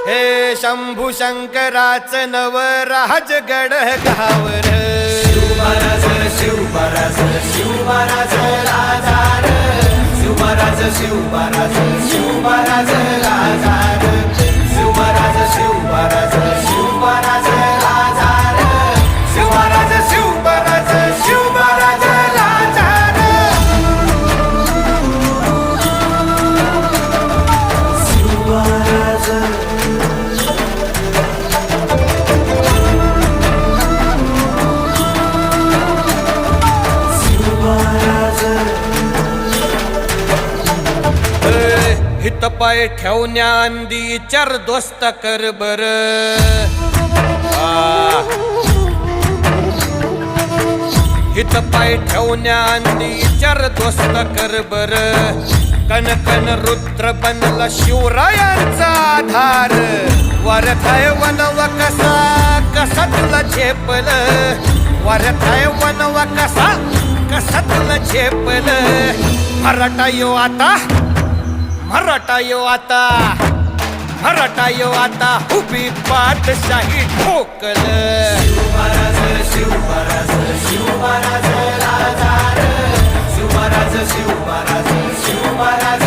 हे शंभू शंकराचं नवराज गड गावर शिवमहाराज शिवमहाराज शिवमहाराज राजार शिवमहाराज शिवमहाराज शिवमहाराज राजार शिवमहाराज शिवमहाराज शिवमहाराज राजार शिवमहाराज शिवमहाराज शिवमहाराज राजार शिवमहाराज हित पाय ठेवण्या अंदी चार दोस्त कर बर हित पाय ठेवण्या अंदी चार दोस्त कर बर कन कन रुद्र बनला शिवरायांचा आधार वरथाय वनव कसा कसा तुला झेपल वरथाय वनव कसा कसा तुला झेपल मराठा यो आता मराठा यो आता मराठा यो आता उभी पाठशाही ठोकल शिवमहाराज शिवमहाराज शिवमहाराज राजार शिवमहाराज शिवमहाराज शिवमहाराज